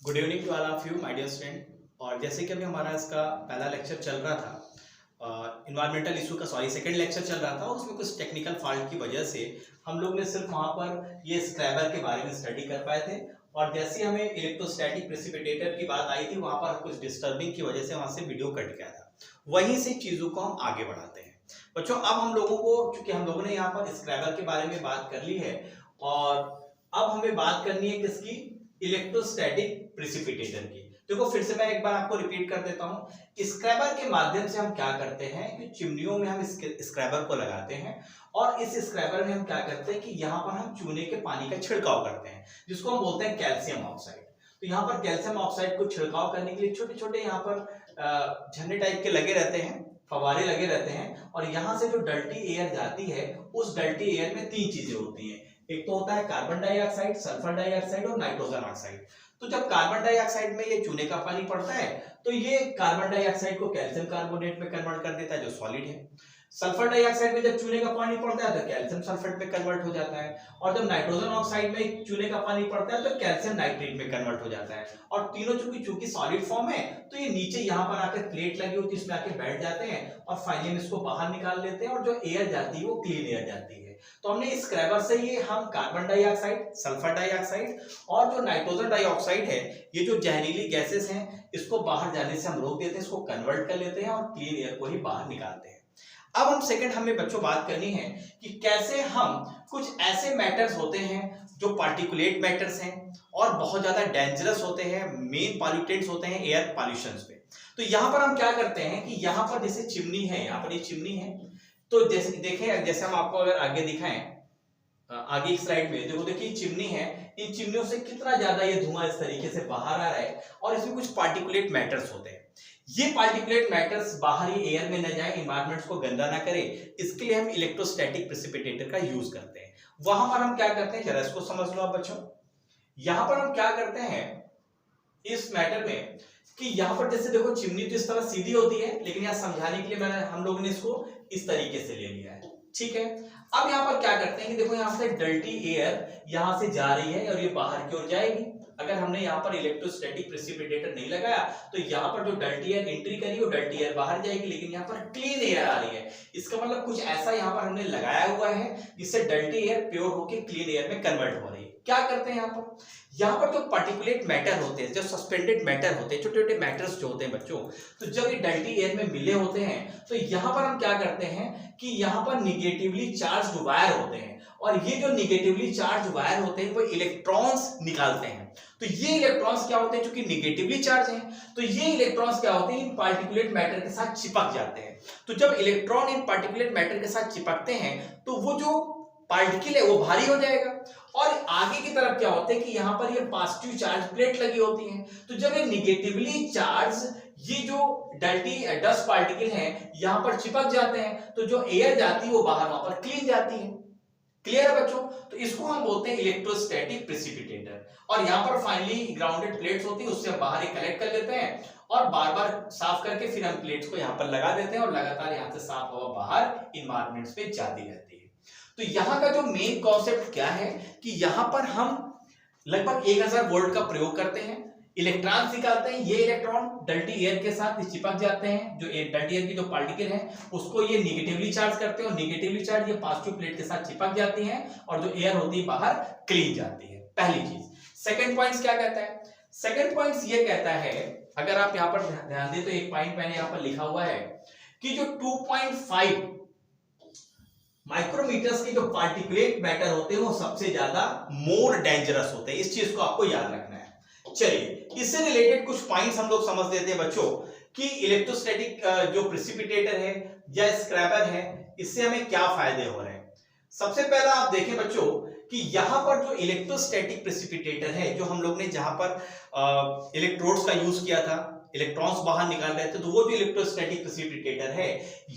Good evening to all of you my dear student. और जैसे कि अभी हमारा इसका पहला लेक्चर चल रहा था, इन्वायरमेंटल इशू का सेकंड लेक्चर चल रहा था और उसमें कुछ टेक्निकल फॉल्ट की वजह से हम लोग ने सिर्फ वहाँ पर ये स्क्रैबर के बारे में स्टडी कर पाए थे। और जैसे हमें इलेक्ट्रोस्टैटिक प्रेसिपिटेटर की बात आई थी, वहाँ पर कुछ डिस्टर्बिंग की वजह से वहाँ से वीडियो कट गया था। वहीं से चीज़ों को हम आगे बढ़ाते हैं बच्चों। अब हम लोगों को, चूंकि हम लोगों ने यहाँ पर स्क्रैबर के बारे में बात कर ली है, और अब हमें बात करनी है किसकी? इलेक्ट्रोस्टैटिक प्रेसिपिटेटर की। देखो फिर से मैं एक बार आपको रिपीट कर देता हूं। स्क्रैबर के माध्यम से हम क्या करते हैं कि चिमनियों में हम स्क्रैबर को लगाते हैं, और इस स्क्रैबर में हम क्या करते हैं कि यहाँ पर हम चूने के पानी का छिड़काव करते हैं, जिसको हम बोलते हैं कैल्शियम ऑक्साइड। तो यहाँ पर कैल्शियम ऑक्साइड को छिड़काव करने के लिए छोटे छोटे यहाँ पर झरने टाइप के लगे रहते हैं, फवारे लगे रहते हैं, और यहाँ से जो डर्टी एयर जाती है, उस डर्टी एयर में तीन चीजें होती हैं। एक तो होता है कार्बन डाइऑक्साइड, सल्फर डाइऑक्साइड और नाइट्रोजन ऑक्साइड। तो जब कार्बन डाइऑक्साइड में ये चूने का पानी पड़ता है, तो ये कार्बन डाइऑक्साइड को कैल्शियम कार्बोनेट में कन्वर्ट कर देता है, जो सॉलिड है। सल्फर डाइऑक्साइड में जब चूने का पानी पड़ता है तो कैल्शियम सल्फेट में कन्वर्ट हो जाता है, और जब नाइट्रोजन ऑक्साइड में चूने का पानी पड़ता है तो कैल्शियम नाइट्रेट में कन्वर्ट हो जाता है। और तीनों चूंकि सॉलिड फॉर्म है, तो ये नीचे यहाँ पर आकर प्लेट लगी होती है, इसमें आके बैठ जाते हैं, और फाइनली इसको बाहर निकाल लेते हैं, और जो एयर जाती है वो क्लीन एयर जाती है। तो हमने इस स्क्रैबर से ये हम कार्बन डाइऑक्साइड, सल्फर डाइऑक्साइड और जो नाइट्रोजन डाइऑक्साइड है, ये जो जहरीली गैसेस हैं, इसको बाहर जाने से हम रोक देते हैं, इसको कन्वर्ट कर लेते हैं और क्लीन एयर को ही बाहर निकालते हैं। अब हम सेकंड हमें बच्चों बात करनी है कि कैसे हम कुछ ऐसे मैटर्स होते हैं जो पार्टिकुलेट मैटर्स हैं और बहुत ज्यादा डेंजरस होते हैं, मेन पॉल्यूटेंट्स होते हैं एयर पॉल्यूशन पे। तो यहां पर हम क्या करते हैं कि यहां पर जैसे चिमनी है, यहां पर ये चिमनी है, तो जैसे देखें, जैसे हम आपको अगर आगे दिखाएं, आगे की स्लाइड में देखिए चिमनी है, इन चिमनियों से कितना ज्यादा ये धुआं इस तरीके से बाहर आ रहा है, और इसमें कुछ पार्टिकुलेट मैटर्स होते हैं। ये पार्टिकुलेट मैटर्स बाहरी एयर में न जाए, एनवायरनमेंट को गंदा ना करे, इसके लिए हम इलेक्ट्रोस्टैटिक प्रेसिपिटेटर का यूज करते हैं। वहां पर हम क्या करते हैं, जरा इसको समझ लो आप बच्चों। यहां पर हम क्या करते हैं इस मैटर में कि यहां पर जैसे देखो चिमनी तो इस तरह सीधी होती है, लेकिन यहां समझाने के लिए हम लोगों ने इसको इस तरीके से ले लिया है, ठीक है। अब यहां पर क्या करते हैं कि देखो यहां से डर्टी एयर यहां से जा रही है और ये बाहर की ओर जाएगी। अगर हमने यहाँ पर इलेक्ट्रोस्टैटिक प्रेसिपिटेटर नहीं लगाया तो यहाँ पर जो डर्टी एयर एंट्री करी वो डर्टी एयर बाहर जाएगी, लेकिन यहाँ पर क्लीन एयर आ रही है। इसका मतलब कुछ ऐसा यहाँ पर हमने लगाया हुआ है जिससे डर्टी एयर प्योर होकर क्लीन एयर में कन्वर्ट हो रही है। क्या करते हैं यहाँ पर जो पार्टिकुलेट मैटर होते हैं, जो सस्पेंडेड मैटर होते हैं, छोटे छोटे मैटर्स जो होते हैं बच्चों, तो जब ये डर्टी एयर में मिले होते हैं तो यहाँ पर हम क्या करते हैं कि यहाँ पर निगेटिवली चार्ज वायर होते हैं, और ये जो निगेटिवली चार्ज वायर होते हैं वो इलेक्ट्रॉन्स निकालते हैं। तो ये इलेक्ट्रॉन्स क्या होते हैं, क्योंकि निगेटिवली चार्ज हैं, तो ये इलेक्ट्रॉन्स क्या होते हैं, इन पार्टिकुलेट मैटर के साथ चिपक जाते हैं। तो जब इलेक्ट्रॉन इन पार्टिकुलेट मैटर के साथ चिपकते हैं तो वो जो पार्टिकल है वो भारी हो जाएगा, और आगे की तरफ क्या होता है कि यहाँ पर ये पॉजिटिव चार्ज प्लेट लगी होती है। तो जब ये निगेटिवली चार्ज ये जो डर्टी डस्ट पार्टिकल हैं यहाँ पर चिपक जाते हैं, तो जो एयर जाती है वो बाहर वहां पर क्लीन जाती है। क्लियर है बच्चों? तो इसको हम बोलते हैं इलेक्ट्रोस्टैटिक प्रेसिपिटेटर। और यहाँ पर फाइनली ग्राउंडेड प्लेट्स होती है, उससे हम बाहर ही कलेक्ट कर लेते हैं, और बार बार साफ करके फिर हम प्लेट्स को यहाँ पर लगा देते हैं, और लगातार यहाँ से साफ हवा बाहर इन्वायरमेंट्स पे जाती रहती है। तो यहाँ का जो मेन कॉन्सेप्ट क्या है कि यहाँ पर हम लगभग 1000 वोल्ट का प्रयोग करते हैं, इलेक्ट्रॉन निकालते हैं। ये इलेक्ट्रॉन डर्टी एयर के साथ चिपक जाते हैं, जो डर्टी एयर की जो पार्टिकल है उसको ये निगेटिवली चार्ज करते हैं, और निगेटिवली चार्ज ये पॉजिटिव प्लेट के साथ चिपक जाती हैं, और जो एयर होती है बाहर क्लीन जाती है। पहली चीज। सेकंड पॉइंट क्या कहता है? सेकंड पॉइंट ये कहता है, अगर आप यहाँ पर ध्यान दें तो एक पॉइंट मैंने यहाँ पर लिखा हुआ है कि जो 2.5 माइक्रोमीटर्स के जो पार्टिकुलेट मैटर होते हैं वो सबसे ज्यादा मोर डेंजरस होते हैं। इस चीज को आपको याद रखना है। चलिए इससे रिलेटेड कुछ पॉइंट्स हम लोग समझ लेते हैं बच्चों कि इलेक्ट्रोस्टैटिक जो प्रेसिपिटेटर है या स्क्रैबर है, इससे हमें क्या फायदे हो रहे हैं। सबसे पहला आप देखें बच्चों कि यहां पर जो इलेक्ट्रोस्टैटिक प्रेसिपिटेटर है, जो हम लोग ने जहां पर इलेक्ट्रोड्स का यूज किया था, इलेक्ट्रॉन्स बाहर निकाल रहे थे, तो वो जो इलेक्ट्रोस्टैटिक प्रेसिपिटेटर है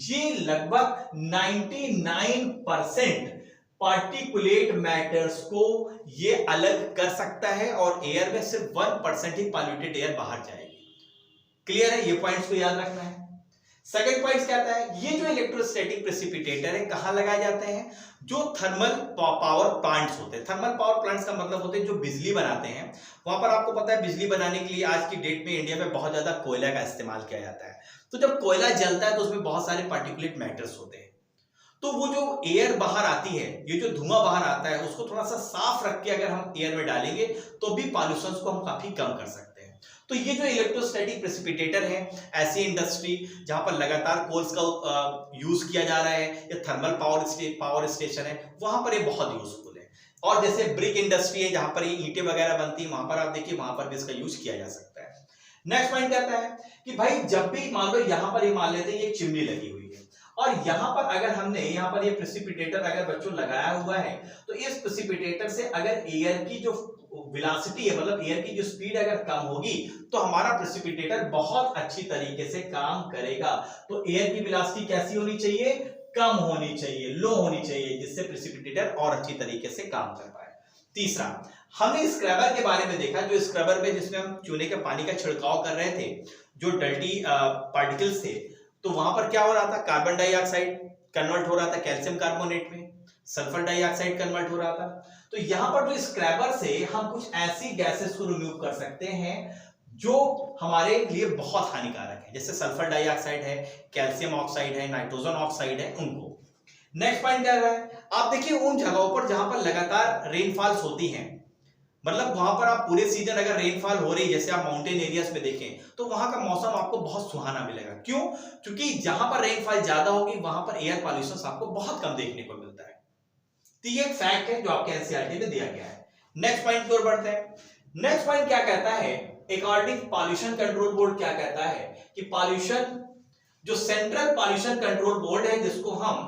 ये लगभग 99% पार्टिकुलेट मैटर्स को ये अलग कर सकता है, और एयर में सिर्फ 1% ही पॉल्यूटेड एयर बाहर जाएगी। क्लियर है? ये पॉइंट्स को याद रखना है। सेकेंड पॉइंट कहता है ये जो इलेक्ट्रोस्टैटिक प्रेसिपिटेटर है कहां लगाए जाते हैं, जो थर्मल पावर प्लांट्स होते हैं। थर्मल पावर प्लांट्स का मतलब होते हैं जो बिजली बनाते हैं, वहां पर आपको पता है बिजली बनाने के लिए आज की डेट में इंडिया में बहुत ज्यादा कोयला का इस्तेमाल किया जाता है। तो जब कोयला जलता है तो उसमें बहुत सारे पार्टिकुलेट मैटर्स होते हैं, तो वो जो एयर बाहर आती है, ये जो धुआं बाहर आता है, उसको थोड़ा सा साफ रख के अगर हम एयर में डालेंगे तो भी पॉल्यूशन को हम काफी कम कर सकते हैं। तो ये जो इलेक्ट्रोस्टैटिक प्रेसिपिटेटर है, ऐसी इंडस्ट्री जहां पर लगातार कोल्स का यूज किया जा रहा है या थर्मल पावर स्टेशन है, वहां पर ये बहुत यूजफुल है। और जैसे ब्रिक इंडस्ट्री है जहां पर ये ईंटें वगैरह बनती है, वहां पर आप देखिए वहां पर भी इसका यूज किया जा सकता है। नेक्स्ट पॉइंट कहता है कि भाई जब भी मान लो यहां पर ये मान लेते हैं ये चिमनी लगी हुई है और यहां पर अगर हमने यहां पर ये प्रेसिपिटेटर अगर बच्चों लगाया हुआ है, तो इस प्रेसिपिटेटर से अगर एयर की जो वेलोसिटी है, मतलब एयर की जो स्पीड अगर कम होगी तो हमारा प्रेसिपिटेटर बहुत अच्छी तरीके से काम करेगा। तो एयर की वेलोसिटी कैसी होनी चाहिए, कम होनी चाहिए, लो होनी चाहिए, जिससे प्रेसिपिटेटर और अच्छी तरीके से काम कर पाए। तीसरा, हमने स्क्रबर के बारे में देखा, जो स्क्रबर में जिसमें हम चूने के पानी का छिड़काव कर रहे थे, जो डर्टी पार्टिकल्स थे, तो वहां पर क्या हो रहा था, कार्बन डाइऑक्साइड कन्वर्ट हो रहा था कैल्शियम कार्बोनेट में, सल्फर डाइऑक्साइड कन्वर्ट हो रहा था। तो यहां पर जो स्क्रैबर से हम कुछ ऐसी गैसेस को रिमूव कर सकते हैं जो हमारे लिए बहुत हानिकारक है, जैसे सल्फर डाइऑक्साइड है, कैल्शियम ऑक्साइड है, नाइट्रोजन ऑक्साइड है, उनको। नेक्स्ट पॉइंट क्या रहा है, आप देखिए उन जगहों पर जहां पर लगातार रेनफॉल्स होती हैं, मतलब वहां पर आप पूरे सीजन अगर रेनफॉल हो रही है, जैसे आप माउंटेन एरियाज में देखें, तो वहां का मौसम आपको बहुत सुहाना मिलेगा। क्यों? क्योंकि जहां पर रेनफॉल ज्यादा होगी वहां पर एयर पॉल्यूशन आपको बहुत कम देखने को मिलता है। तो ये एक फैक्ट है जो आपके एनसीईआरटी में दिया गया है। नेक्स्ट पॉइंट की ओर बढ़ते हैं। नेक्स्ट पॉइंट क्या कहता है, अकॉर्डिंग पॉल्यूशन कंट्रोल बोर्ड क्या कहता है कि पॉल्यूशन, जो सेंट्रल पॉल्यूशन कंट्रोल बोर्ड है, जिसको हम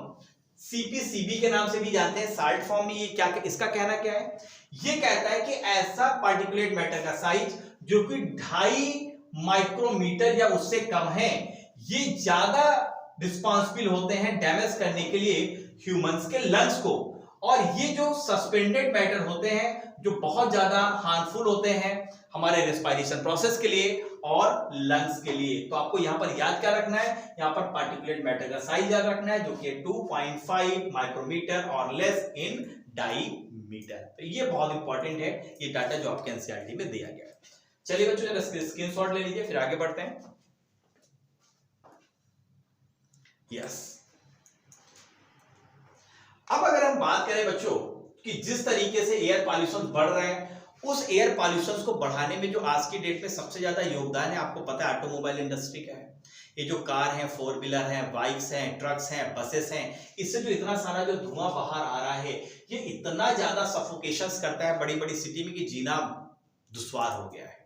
सीपीसीबी के नाम से भी जानते हैं, शॉर्ट फॉर्म में, ये क्या, इसका कहना क्या है, ये कहता है कि ऐसा पार्टिकुलेट मैटर का साइज जो कि 2.5 माइक्रोमीटर या उससे कम है, ये ज्यादा रिस्पॉन्सिबल होते हैं डैमेज करने के लिए ह्यूमंस के लंग्स को। और ये जो सस्पेंडेड मैटर होते हैं जो बहुत ज्यादा हार्मफुल होते हैं हमारे रेस्पिरेशन प्रोसेस के लिए और लंग्स के लिए। तो आपको यहां पर याद क्या रखना है, यहां पर पार्टिकुलेट मैटर का साइज याद रखना है जो कि 2.5 माइक्रोमीटर और लेस इन डाईमीटर। तो ये बहुत इंपॉर्टेंट है, ये डाटा जो आपके एनसीईआरटी में दिया गया है। चलिए बच्चों जरा स्क्रीनशॉट ले लीजिए, फिर आगे बढ़ते हैं। यस, अब अगर हम बात करें बच्चों कि जिस तरीके से एयर पॉल्यूशन बढ़ रहे हैं, उस एयर पॉल्यूशन को बढ़ाने में जो आज की डेट में सबसे ज्यादा योगदान है, आपको पता है ऑटोमोबाइल इंडस्ट्री का है। ये जो कार है, 4 व्हीलर है, बाइक्स हैं, ट्रक्स हैं, बसेस हैं, इससे जो इतना सारा जो धुआं बाहर आ रहा है, ये इतना ज्यादा सफोकेशंस करता है बड़ी बड़ी सिटी में कि जीना दुश्वार हो गया है।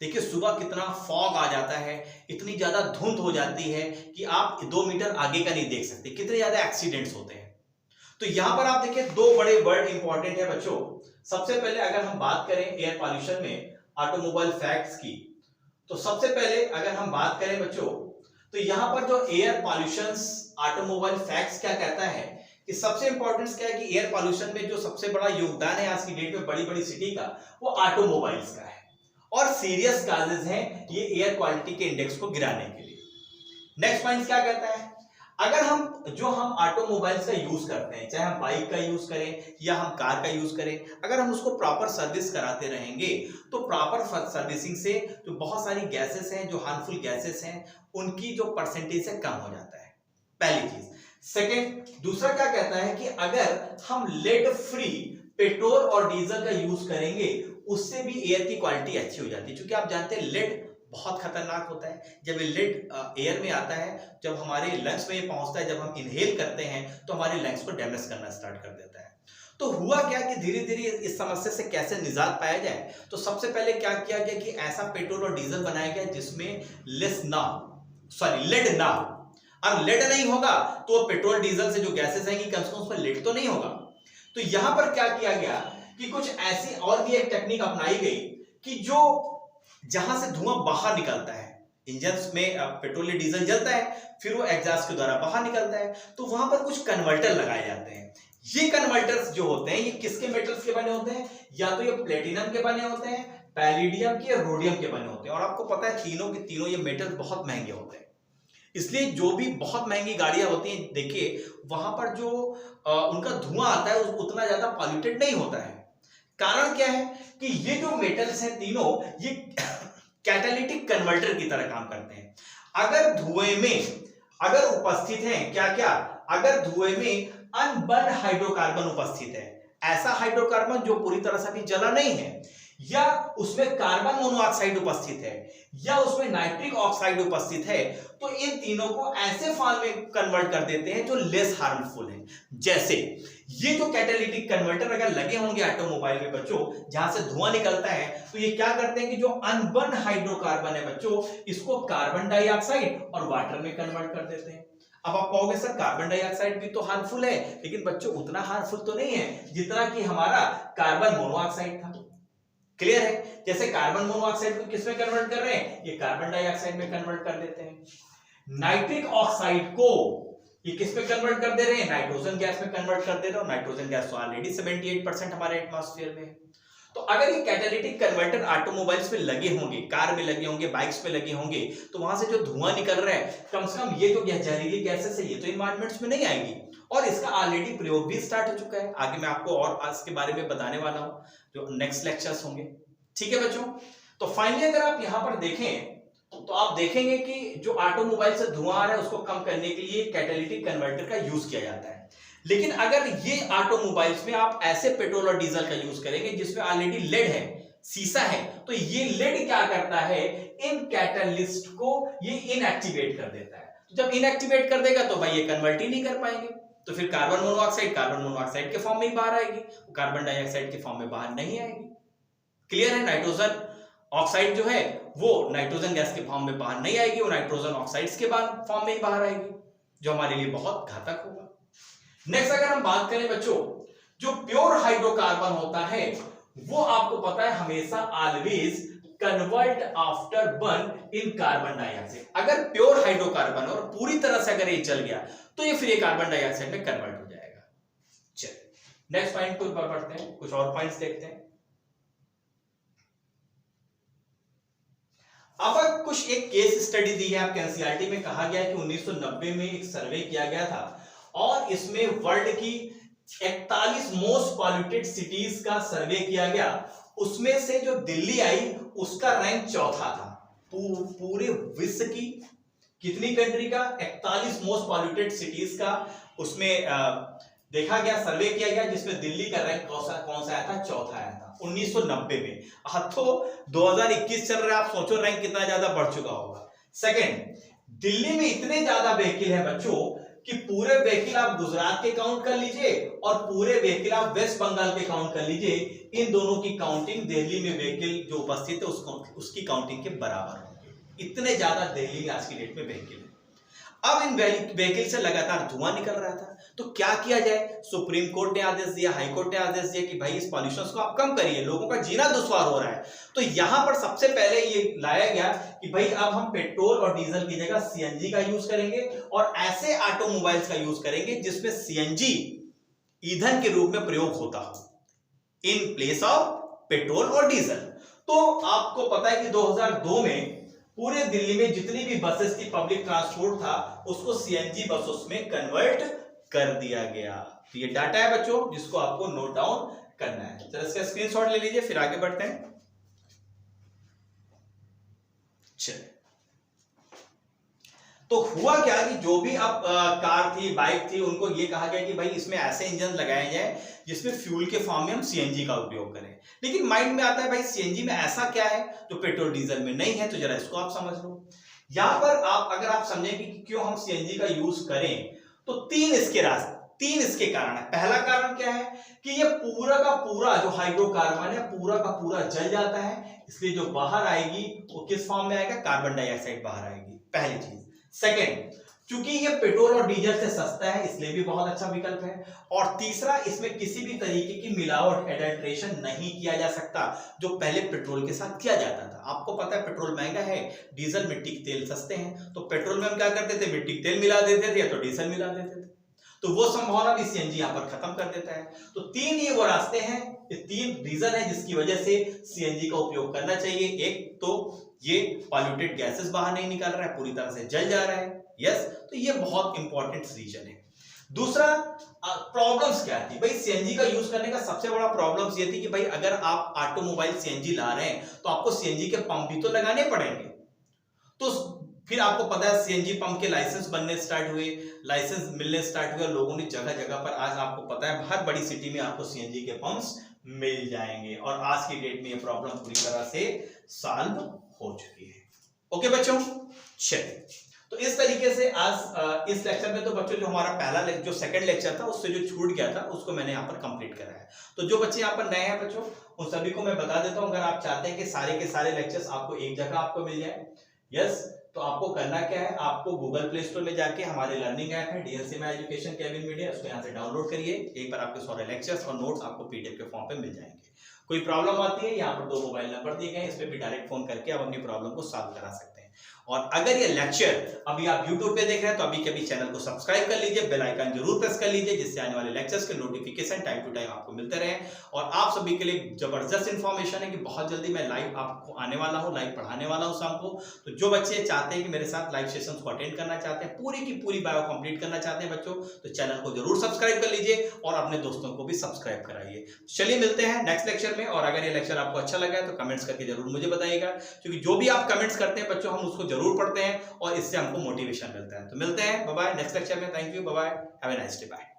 देखिए सुबह कितना फॉग आ जाता है, इतनी ज्यादा धुंध हो जाती है कि आप 2 मीटर आगे का नहीं देख सकते, कितने ज्यादा एक्सीडेंट्स होते हैं। तो यहां पर आप देखिए 2 बड़े वर्ड इंपॉर्टेंट है बच्चों। सबसे पहले अगर हम बात करें एयर पॉल्यूशन में ऑटोमोबाइल फैक्ट्स की, तो सबसे पहले अगर हम बात करें बच्चों, तो यहां पर जो एयर पॉल्यूशन ऑटोमोबाइल फैक्ट्स क्या कहता है कि सबसे इंपॉर्टेंट क्या है कि एयर पॉल्यूशन में जो सबसे बड़ा योगदान है आज की डेट में बड़ी बड़ी सिटी का, वो ऑटोमोबाइल्स का है और सीरियस काजेज हैं ये एयर क्वालिटी के इंडेक्स को गिराने के लिए। नेक्स्ट पॉइंट क्या कहता है, अगर हम ऑटोमोबाइल्स का यूज करते हैं, चाहे हम बाइक का यूज करें या हम कार का यूज करें, अगर हम उसको प्रॉपर सर्विस कराते रहेंगे तो प्रॉपर सर्विसिंग से जो बहुत सारी गैसेस हैं, जो हार्मफुल गैसेस हैं, उनकी जो परसेंटेज है कम हो जाता है, पहली चीज। सेकेंड, दूसरा क्या कहता है कि अगर हम लेड फ्री पेट्रोल और डीजल का यूज करेंगे, उससे भी एयर की क्वालिटी अच्छी हो जाती है। क्योंकि आप जानते हैं लेड बहुत खतरनाक होता है। जब ये लेड एयर में आता है, जब हमारे लंग्स में ये पहुंचता है, जब हम इनहेल करते हैं तो हमारे लंग्स को डैमेज करना स्टार्ट कर देता है। तो हुआ क्या कि धीरे धीरे इस समस्या से कैसे निजात पाया जाए, तो सबसे पहले क्या किया गया कि ऐसा पेट्रोल और डीजल बनाया गया जिसमें लेड ना हो। अब लेड नहीं होगा तो पेट्रोल डीजल से जो गैसेस आएंगी कम से कम उसमें लेड तो नहीं होगा। तो यहां पर क्या किया गया कि कुछ ऐसी और भी एक टेक्निक अपनाई गई कि जो जहां से धुआं बाहर निकलता है, इंजन में पेट्रोल या डीजल जलता है, फिर वो एग्जॉस्ट के द्वारा बाहर निकलता है, तो वहां पर कुछ कन्वर्टर लगाए जाते हैं। ये कन्वर्टर्स जो होते हैं ये किसके मेटल्स के बने होते हैं, या तो ये प्लेटिनम के बने होते हैं, पैलिडियम के, रोडियम के बने होते हैं। और आपको पता है तीनों के तीनों ये मेटल्स बहुत महंगे होते हैं। इसलिए जो भी बहुत महंगी गाड़ियां होती हैं, देखिए वहां पर जो उनका धुआं आता है उतना ज्यादा पॉल्यूटेड नहीं होता है। कारण क्या है कि ये जो मेटल्स हैं तीनों, ये कैटालिटिक कन्वर्टर की तरह काम करते हैं। अगर धुएं में अगर उपस्थित है क्या क्या, अगर धुएं में अनबर्न हाइड्रोकार्बन उपस्थित है, ऐसा हाइड्रोकार्बन जो पूरी तरह से अभी जला नहीं है, या उसमें कार्बन मोनोऑक्साइड उपस्थित है, या उसमें नाइट्रिक ऑक्साइड उपस्थित है, तो इन तीनों को ऐसे फॉर्म में कन्वर्ट कर देते हैं जो लेस हार्मफुल है। जैसे ये जो कैटालिटिक कन्वर्टर अगर लगे होंगे ऑटोमोबाइल में बच्चों, जहां से धुआं निकलता है, तो ये क्या करते हैं कि जो अनबर्न हाइड्रोकार्बन है बच्चों, इसको कार्बन डाइऑक्साइड और वाटर में कन्वर्ट कर देते हैं। अब आप कहोगे सर कार्बन डाइऑक्साइड भी तो हार्मफुल है, लेकिन बच्चों उतना हार्मफुल तो नहीं है जितना कि हमारा कार्बन मोनोऑक्साइड था। क्लियर है? जैसे कार्बन मोनोऑक्साइड को किस में कन्वर्ट कर रहे हैं, ये कार्बन डाइऑक्साइड में कन्वर्ट कर देते हैं। नाइट्रिक ऑक्साइड को ये किस में कन्वर्ट कर दे रहे हैं, नाइट्रोजन गैस में कन्वर्ट कर दे रहे हो। नाइट्रोजन गैस तो ऑलरेडी 78% हमारे एटमॉस्फेयर में है। तो अगर ये कैटालिटिक कन्वर्टर ऑटोमोबाइल्स में लगे होंगे, कार में लगे होंगे, बाइक्स में लगे होंगे, तो वहां से जो धुआं निकल रहा है, कम से कम ये जो जहरीली गैसेस है ये तो एनवायरमेंट्स में नहीं आएगी, और इसका ऑलरेडी प्रयोग भी स्टार्ट हो चुका है। आगे मैं आपको और आज के बारे में बताने वाला हूं जो नेक्स्ट लेक्चर्स होंगे। ठीक है बच्चों, तो फाइनली अगर आप यहां पर देखें तो आप देखेंगे कि जो ऑटोमोबाइल से धुआं आ रहा है उसको कम करने के लिए कैटालिटिक कन्वर्टर का यूज किया जाता है। लेकिन अगर ये ऑटोमोबाइल्स में आप ऐसे पेट्रोल और डीजल का यूज करेंगे जिसमें ऑलरेडी लेड है, सीसा है, तो ये लेड क्या करता है, इन कैटलिस्ट को ये इनएक्टिवेट कर देता है। तो जब इनएक्टिवेट कर देगा तो भाई ये कन्वर्ट ही नहीं कर पाएंगे, तो फिर कार्बन मोनोऑक्साइड के फॉर्म में ही बाहर आएगी, कार्बन डाइऑक्साइड के फॉर्म में बाहर नहीं आएगी। क्लियर है? नाइट्रोजन ऑक्साइड जो है वो नाइट्रोजन गैस के फॉर्म में बाहर नहीं आएगी, वो नाइट्रोजन ऑक्साइड्स के फॉर्म में ही बाहर आएगी, जो हमारे लिए बहुत घातक होगा। नेक्स्ट अगर हम बात करें बच्चों, जो प्योर हाइड्रोकार्बन होता है वो आपको पता है हमेशा ऑलवेज कन्वर्ट आफ्टर बर्न इन कार्बन डाइऑक्साइड। अगर प्योर हाइड्रोकार्बन और पूरी तरह से अगर ये चल गया तो ये फिर ये कार्बन डाइऑक्साइड में कन्वर्ट हो जाएगा। चलिए नेक्स्ट पॉइंट पर पढ़ते हैं, कुछ और पॉइंट्स देखते हैं। अब कुछ एक केस स्टडी दी है आपके एनसीईआरटी में, कहा गया है कि 1990 में एक सर्वे किया गया था और इसमें वर्ल्ड की 41 मोस्ट पॉल्यूटेड सिटीज का सर्वे किया गया। उसमें से जो दिल्ली आई उसका रैंक चौथा था पूरे विश्व की कितनी कंट्री का, 41 मोस्ट पॉल्यूटेड सिटीज का उसमें देखा गया, सर्वे किया गया, जिसमें दिल्ली का रैंक कौन सा आया था, चौथा आया था 1990 में। अब तो 2021 चल रहा है, आप सोचो रैंक कितना ज्यादा बढ़ चुका होगा। सेकंड, दिल्ली में इतने ज्यादा व्हीकल है बच्चों कि पूरे व्हीकल आप गुजरात के काउंट कर लीजिए और पूरे व्हीकल आप वेस्ट बंगाल के काउंट कर लीजिए, इन दोनों की काउंटिंग दिल्ली में व्हीकल जो उपस्थित है उसकी काउंटिंग के बराबर होगी। इतने ज्यादा दिल्ली आज की डेट में व्हीकल है। अब इन व्हीकल से लगातार धुआं निकल रहा था, तो क्या किया जाए, सुप्रीम कोर्ट ने आदेश दिया, हाई कोर्ट ने आदेश दिया कि भाई इस पॉल्यूशन को आप कम करिए, लोगों का जीना दुश्वार हो रहा है। तो यहां पर सबसे पहले ये लाया गया कि भाई अब हम पेट्रोल और डीजल की जगह सीएनजी का यूज करेंगे और ऐसे ऑटोमोबाइल्स का यूज करेंगे जिसमें सीएनजी ईंधन के रूप में प्रयोग होता हो इन प्लेस ऑफ पेट्रोल और डीजल। तो आपको पता है कि 2002 में पूरे दिल्ली में जितनी भी बसेस थी, पब्लिक ट्रांसपोर्ट था, उसको सीएनजी बसों में कन्वर्ट कर दिया गया। तो ये डाटा है बच्चों जिसको आपको नोट डाउन करना है। चलो इसका स्क्रीनशॉट ले लीजिए, फिर आगे बढ़ते हैं। चलिए, तो हुआ क्या कि जो भी अब कार थी, बाइक थी, उनको ये कहा गया कि भाई इसमें ऐसे इंजन लगाए जाए जिसमें फ्यूल के फॉर्म में हम सीएनजी का उपयोग करें। लेकिन माइंड में आता है भाई सीएनजी में ऐसा क्या है जो पेट्रोल डीजल में नहीं है, तो जरा इसको आप समझ लो। यहां पर अगर आप समझें कि क्यों हम सीएनजी का यूज करें, तो तीन इसके कारण है। पहला कारण क्या है कि ये पूरा का पूरा जो हाइड्रोकार्बन है पूरा का पूरा जल जाता है, इसलिए जो बाहर आएगी वो किस फॉर्म में आएगा, कार्बन डाइऑक्साइड बाहर आएगी, पहली चीज। सेकेंड, क्योंकि ये पेट्रोल और डीजल से सस्ता है इसलिए भी बहुत अच्छा विकल्प है। और तीसरा, इसमें किसी भी तरीके की मिलावट, एडल्ट्रेशन नहीं किया जा सकता जो पहले पेट्रोल के साथ किया जाता था। आपको पता है पेट्रोल महंगा है, डीजल मिट्टी के तेल सस्ते हैं, तो पेट्रोल में हम क्या करते थे, मिट्टी के तेल मिला देते थे या तो डीजल मिला देते थे। तो वो संभावना भी सीएनजी यहां पर खत्म कर देता है। तो तीन ये वो रास्ते हैं, ये तीन रीजन है जिसकी वजह से सीएनजी का उपयोग करना चाहिए। एक तो ये पॉल्यूटेड गैसेस बाहर नहीं निकल रहा है, पूरी तरह से जल जा रहा है। यस, तो ये बहुत इंपॉर्टेंट रीजन है। दूसरा, प्रॉब्लम्स क्या थी भाई सीएनजी का यूज करने का? सबसे बड़ा प्रॉब्लम्स ये थी कि भाई अगर आप ऑटोमोबाइल सीएनजी ला रहे हैं तो आपको सीएनजी के पंप भी तो लगाने पड़ेंगे। तो फिर आपको पता है सीएनजी पंप के लाइसेंस बनने स्टार्ट हुए, लाइसेंस मिलने स्टार्ट हुए, लोगों ने जगह जगह पर, आज आपको पता है हर बड़ी सिटी में आपको सीएनजी के पंप्स मिल जाएंगे और आज की डेट में ये प्रॉब्लम पूरी तरह से सॉल्व हो चुकी है। ओके बच्चों, चलिए, तो इस तरीके से आज इस लेक्चर में तो बच्चों जो हमारा पहला जो सेकंड लेक्चर था उससे जो छूट गया था उसको मैंने यहाँ पर कंप्लीट करा है। तो जो बच्चे यहाँ पर नए हैं बच्चों, उन सभी को मैं बता देता हूँ, अगर आप चाहते हैं कि सारे के सारे लेक्चर्स आपको एक जगह आपको मिल जाए, यस, तो आपको करना क्या है, आपको गूगल प्ले स्टोर में जाके हमारे लर्निंग ऐप है DLC my education Kevin media, उसको यहाँ से डाउनलोड करिए। एक बार आपके सारे लेक्चर्स और नोट्स आपको पीडीएफ के फॉर्म पे मिल जाएंगे। कोई प्रॉब्लम आती है, यहाँ पर 2 मोबाइल नंबर दिए गए हैं, इस पे भी डायरेक्ट फोन करके आप अपनी प्रॉब्लम को सॉल्व करा सकते हैं। और अगर ये लेक्चर अभी आप YouTube पे देख रहे हैं तो अभी के अभी चैनल को सब्सक्राइब कर लीजिए, बेल आइकन जरूर प्रेस कर लीजिए, जिससे आने वाले लेक्चर्स के नोटिफिकेशन टाइम टू टाइम आपको मिलते रहे। और आप सभी के लिए जबरदस्त इंफॉर्मेशन है कि बहुत जल्दी मैं लाइव आपको आने वाला हूँ, लाइव पढ़ाने वाला हूँ शाम को। तो जो बच्चे चाहते हैं कि मेरे साथ लाइव सेशंस को अटेंड करना चाहते हैं, पूरी की पूरी बायो कंप्लीट करना चाहते हैं बच्चों, तो चैनल को जरूर सब्सक्राइब कर लीजिए और अपने दोस्तों को भी सब्सक्राइब कराइए। चलिए मिलते हैं नेक्स्ट लेक्चर में। और अगर ये लेक्चर आपको अच्छा लगा है तो कमेंट्स करके जरूर मुझे बताइएगा, क्योंकि जो भी आप कमेंट्स करते हैं बच्चों हम उसको जरूर पढ़ते हैं और इससे हमको मोटिवेशन मिलता है। तो मिलते हैं, बाय बाय नेक्स्ट लेक्चर में। Thank you, bye bye, have a nice day, bye.